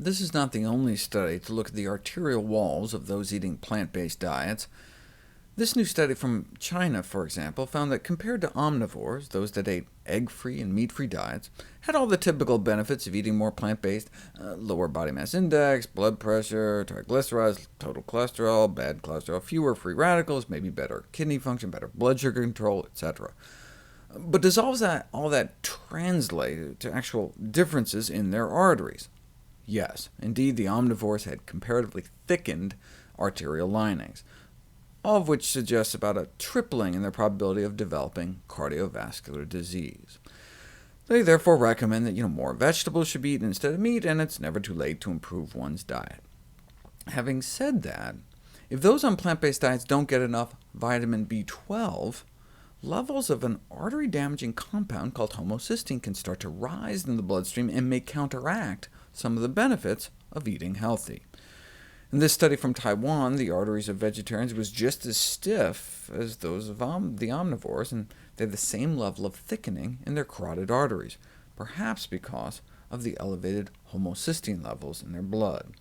This is not the only study to look at the arterial walls of those eating plant-based diets. This new study from China, for example, found that compared to omnivores, those that ate egg-free and meat-free diets had all the typical benefits of eating more plant-based: lower body mass index, blood pressure, triglycerides, total cholesterol, bad cholesterol, fewer free radicals, maybe better kidney function, better blood sugar control, etc. But does all that translate to actual differences in their arteries? Yes, indeed, the omnivores had comparatively thickened arterial linings, all of which suggests about a tripling in their probability of developing cardiovascular disease. They therefore recommend that more vegetables should be eaten instead of meat, and it's never too late to improve one's diet. Having said that, if those on plant-based diets don't get enough vitamin B12, levels of an artery-damaging compound called homocysteine can start to rise in the bloodstream and may counteract some of the benefits of eating healthy. In this study from Taiwan, the arteries of vegetarians was just as stiff as those of the omnivores, and they had the same level of thickening in their carotid arteries, perhaps because of the elevated homocysteine levels in their blood.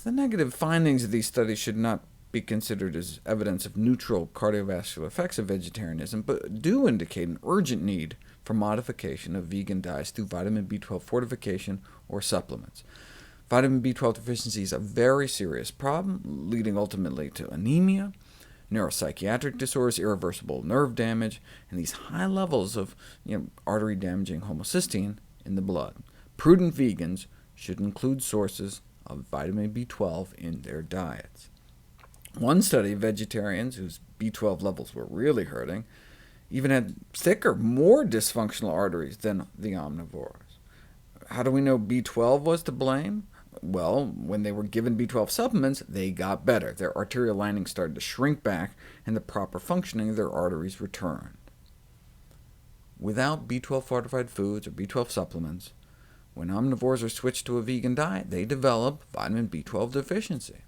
The negative findings of these studies should not be considered as evidence of neutral cardiovascular effects of vegetarianism, but do indicate an urgent need for modification of vegan diets through vitamin B12 fortification or supplements. Vitamin B12 deficiency is a very serious problem, leading ultimately to anemia, neuropsychiatric disorders, irreversible nerve damage, and these high levels of artery-damaging homocysteine in the blood. Prudent vegans should include sources of vitamin B12 in their diets. One study of vegetarians whose B12 levels were really hurting even had thicker, more dysfunctional arteries than the omnivores. How do we know B12 was to blame? Well, when they were given B12 supplements, they got better. Their arterial lining started to shrink back, and the proper functioning of their arteries returned. Without B12-fortified foods or B12 supplements, when omnivores are switched to a vegan diet, they develop vitamin B12 deficiency.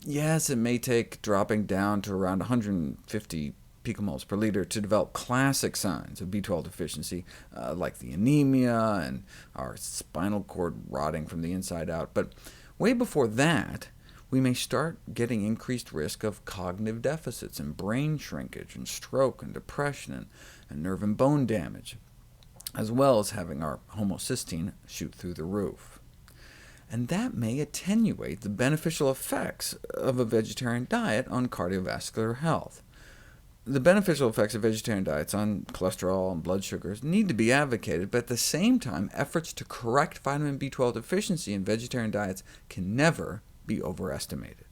Yes, it may take dropping down to around 150 picomoles per liter to develop classic signs of B12 deficiency, like the anemia and our spinal cord rotting from the inside out. But way before that, we may start getting increased risk of cognitive deficits and brain shrinkage and stroke and depression and nerve and bone damage, as well as having our homocysteine shoot through the roof. And that may attenuate the beneficial effects of a vegetarian diet on cardiovascular health. The beneficial effects of vegetarian diets on cholesterol and blood sugars need to be advocated, but at the same time, efforts to correct vitamin B12 deficiency in vegetarian diets can never be overestimated.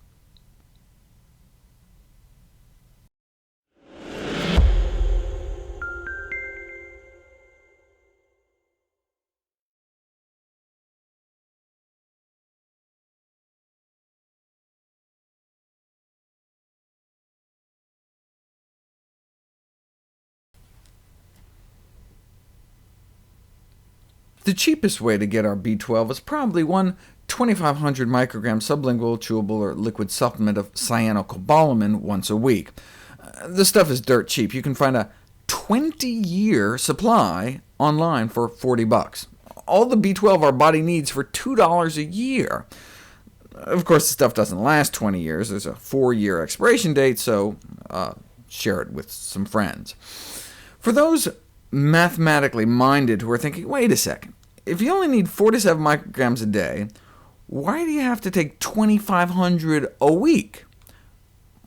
The cheapest way to get our B12 is probably one 2,500 microgram sublingual, chewable, or liquid supplement of cyanocobalamin once a week. This stuff is dirt cheap. You can find a 20-year supply online for $40. All the B12 our body needs for $2 a year. Of course, the stuff doesn't last 20 years. There's a 4-year expiration date, so share it with some friends. For those mathematically minded who are thinking, wait a second, if you only need 4 to 7 micrograms a day, why do you have to take 2,500 a week?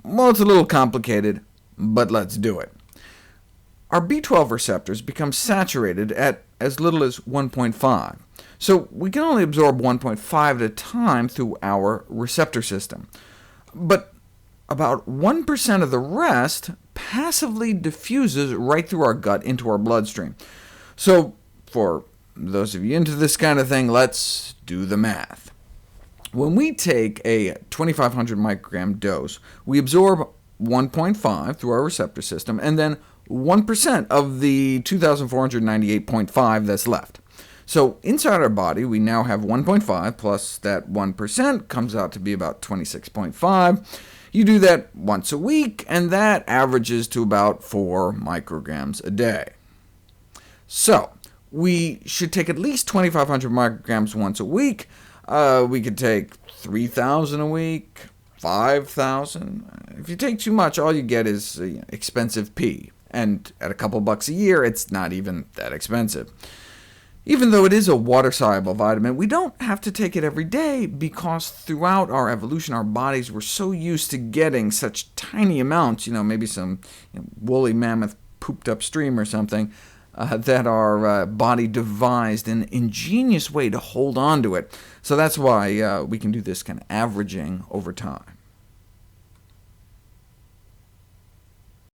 Well, it's a little complicated, but let's do it. Our B12 receptors become saturated at as little as 1.5, so we can only absorb 1.5 at a time through our receptor system. But about 1% of the rest passively diffuses right through our gut into our bloodstream. So for those of you into this kind of thing, let's do the math. When we take a 2,500 microgram dose, we absorb 1.5 through our receptor system, and then 1% of the 2,498.5 that's left. So inside our body, we now have 1.5 plus that 1% comes out to be about 26.5. You do that once a week, and that averages to about 4 micrograms a day. So We should take at least 2,500 micrograms once a week. We could take 3,000 a week, 5,000. If you take too much, all you get is expensive pee. And at a couple bucks a year, it's not even that expensive. Even though it is a water-soluble vitamin, we don't have to take it every day, because throughout our evolution, our bodies were so used to getting such tiny amounts, maybe some woolly mammoth pooped upstream or something, that our body devised an ingenious way to hold on to it. So that's why we can do this kind of averaging over time.